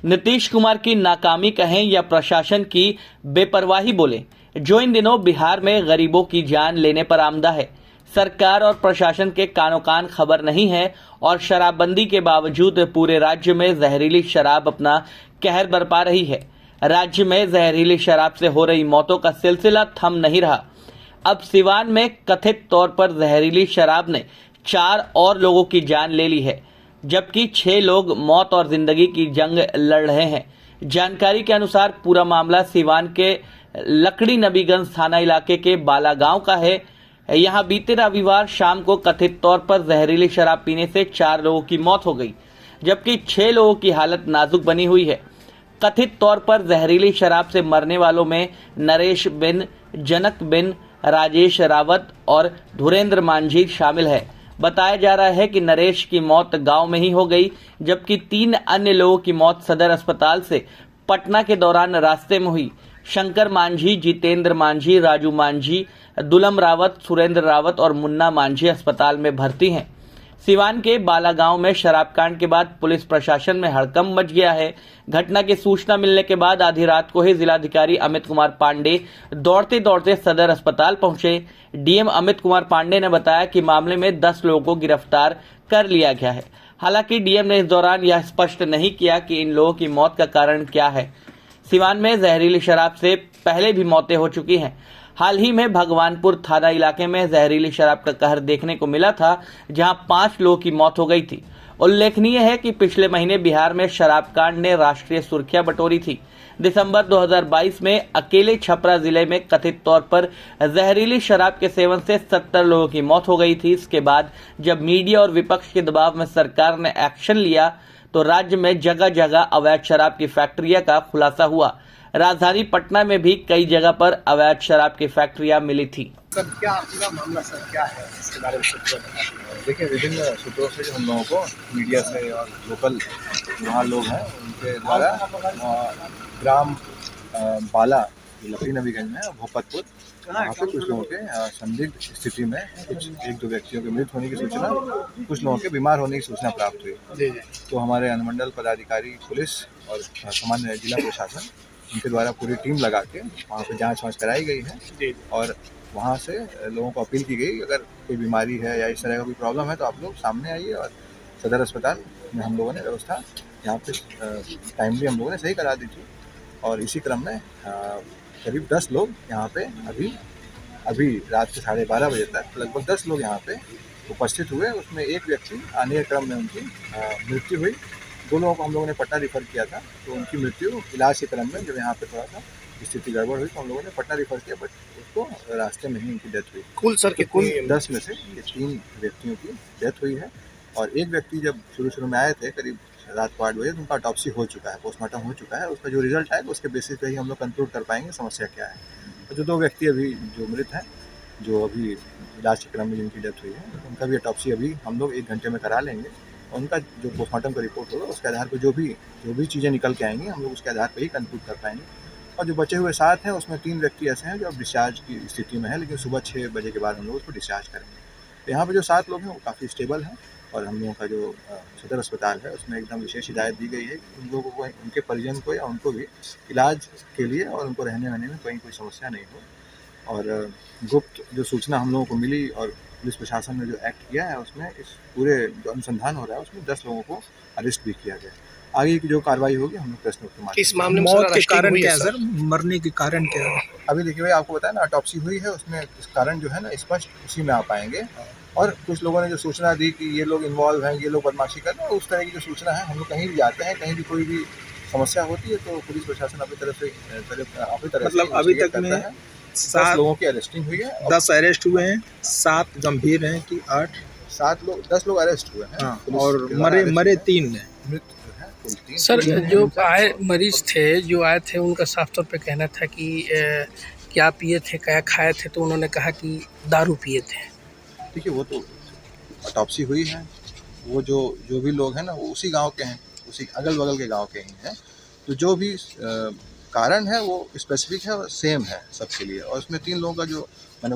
नीतीश कुमार की नाकामी कहें या प्रशासन की बेपरवाही बोले, जो इन दिनों बिहार में गरीबों की जान लेने पर आमदा है। सरकार और प्रशासन के कानों कान खबर नहीं है और शराबबंदी के बावजूद पूरे राज्य में जहरीली शराब अपना कहर बरपा रही है। राज्य में जहरीली शराब से हो रही मौतों का सिलसिला थम नहीं रहा। अब सिवान में कथित तौर पर जहरीली शराब ने 4 और लोगों की जान ले ली है, जबकि 6 लोग मौत और जिंदगी की जंग लड़ रहे हैं। जानकारी के अनुसार पूरा मामला सिवान के लकड़ी नबीगंज थाना इलाके के बाला गांव का है। यहां बीते रविवार शाम को कथित तौर पर जहरीली शराब पीने से 4 लोगों की मौत हो गई, जबकि 6 लोगों की हालत नाजुक बनी हुई है। कथित तौर पर जहरीली शराब से मरने वालों में नरेश बिन, जनक बिन, राजेश रावत और धुरेंद्र मांझी शामिल है। बताया जा रहा है कि नरेश की मौत गांव में ही हो गई, जबकि 3 अन्य लोगों की मौत सदर अस्पताल से पटना के दौरान रास्ते में हुई। शंकर मांझी, जितेंद्र मांझी, राजू मांझी, दुलम रावत, सुरेंद्र रावत और मुन्ना मांझी अस्पताल में भर्ती हैं। सिवान के बाला गांव में शराब कांड के बाद पुलिस प्रशासन में हड़कंप मच गया है। घटना की सूचना मिलने के बाद आधी रात को ही जिलाधिकारी अमित कुमार पांडे दौड़ते दौड़ते सदर अस्पताल पहुंचे। डीएम अमित कुमार पांडे ने बताया कि मामले में 10 लोगों को गिरफ्तार कर लिया गया है। हालांकि डीएम ने इस दौरान यह स्पष्ट नहीं किया कि इन लोगों की मौत का कारण क्या है। सिवान में जहरीली शराब से पहले भी मौतें हो चुकी हैं। हाल ही में भगवानपुर थाना इलाके में जहरीली शराब का कहर देखने को मिला था, जहां 5 लोगों की मौत हो गई थी। उल्लेखनीय है कि पिछले महीने बिहार में शराब कांड ने राष्ट्रीय सुर्खियां बटोरी थी। दिसंबर 2022 में अकेले छपरा जिले में कथित तौर पर जहरीली शराब के सेवन से 70 लोगों की मौत हो गई थी। इसके बाद जब मीडिया और विपक्ष के दबाव में सरकार ने एक्शन लिया तो राज्य में जगह जगह अवैध शराब की फैक्ट्रियां का खुलासा हुआ। राजधानी पटना में भी कई जगह पर अवैध शराब की फैक्ट्रियां मिली थी। सर, क्या पूरा मामला सर क्या है, इसके बारे में सूत्र देखिए, विभिन्न सूत्रों से हम लोगों को मीडिया से और लोकल वहाँ लोग हैं उनके द्वारा ग्राम बाला लकड़ी नबीगंज में भोपतपुर वहाँ पे कुछ लोगों के संदिग्ध स्थिति में कुछ 1-2 व्यक्तियों के मृत होने की सूचना, कुछ लोगों के बीमार होने की सूचना प्राप्त हुई। तो हमारे अनुमंडल पदाधिकारी पुलिस और सामान्य जिला प्रशासन उनके द्वारा पूरी टीम लगा के वहाँ पे जाँच कराई गई है और वहाँ से लोगों को अपील की गई, अगर कोई बीमारी है या इस तरह का कोई प्रॉब्लम है तो आप लोग सामने आइए। और सदर अस्पताल में हम लोगों ने व्यवस्था यहाँ पे टाइमली हम लोगों ने सही करा दी थी। और इसी क्रम में करीब 10 लोग यहाँ पे अभी रात के 12:30 बजे तक लगभग 10 लोग यहाँ पे उपस्थित हुए। उसमें एक व्यक्ति आने के क्रम में उनकी मृत्यु हुई। 2 लोगों को हम लोगों ने पटना रिफ़र किया था, तो उनकी मृत्यु इलाज के क्रम में जब यहाँ पे थोड़ा सा स्थिति गड़बड़ हुई तो हम लोगों ने पटना रिफ़र किया, बट उसको रास्ते में ही उनकी डेथ हुई। कुल सर कुल 10 में से ये 3 व्यक्तियों की डेथ हुई है। और एक व्यक्ति जब शुरू में आए थे करीब रात को 8 बजे, तो उनका ऑटोप्सी हो चुका है, पोस्टमार्टम हो चुका है। उसका जो रिजल्ट आएगा उसके बेसिस पे ही हम लोग कंक्लूड कर पाएंगे समस्या क्या है। तो जो 2 व्यक्ति अभी जो मृत हैं, जो अभी इलाज के क्रम में जिनकी डेथ हुई है, उनका भी ऑटोप्सी अभी हम लोग 1 घंटे में करा लेंगे। उनका जो पोस्टमार्टम का रिपोर्ट होगा उसके आधार पर जो भी चीज़ें निकल के आएंगी हम लोग उसके आधार पर ही कंक्लूड कर पाएंगे। और जो बचे हुए 7 हैं उसमें 3 व्यक्ति ऐसे हैं जो अब डिस्चार्ज की स्थिति में है, लेकिन सुबह 6 बजे के बाद हम लोग उसको डिस्चार्ज करेंगे। तो यहाँ पे जो 7 लोग हैं वो काफ़ी स्टेबल हैं और हम लोगों का जो सदर अस्पताल है उसमें एकदम विशेष हिदायत दी गई है कि उन लोगों को, उनके परिजन को या उनको भी इलाज के लिए और उनको रहने वहने में कोई समस्या नहीं हो। और गुप्त जो सूचना हम लोगों को मिली और पुलिस प्रशासन ने जो एक्ट किया है उसमें इस पूरे जो अनुसंधान हो रहा है उसमें 10 लोगों को अरेस्ट भी किया गया। आगे की जो कार्रवाई होगी हम लोग प्रश्न के माध्यम। इस मामले में मौत के कारण क्या है सर? मरने के कारण क्या है? अभी देखिए भाई, आपको बताया ना ऑटोप्सी हुई है, उसमें इस कारण जो है ना स्पष्ट उसी में आ पाएंगे। और कुछ लोगों ने जो सूचना दी कि ये लोग इन्वॉल्व हैं, ये लोग बदमाशी कर रहे हैं, उस तरह की जो सूचना है, हम लोग कहीं भी जाते हैं, कहीं भी कोई भी समस्या होती है तो पुलिस प्रशासन अपनी तरफ से मतलब अभी तक में 10 लोगों की अरेस्टिंग हुई है। 10 अरेस्ट हुए हैं, 7 गंभीर हैं कि 8? 10 लोग अरेस्ट हुए हैं। हाँ, और मरे 3 हैं। सर, जो आए मरीज थे जो आए थे उनका साफ तौर पे कहना था कि क्या पिए थे, क्या खाए थे, तो उन्होंने कहा कि दारू पिए थे। देखिए, वो तो ऑटोप्सी हुई है, वो जो भी लोग हैं ना वो उसी गांव के हैं, उसी अगल बगल के गांव के ही हैं। तो जो भी कारण है वो स्पेसिफिक है और सेम है सबके लिए। और उसमें 3 लोगों का जो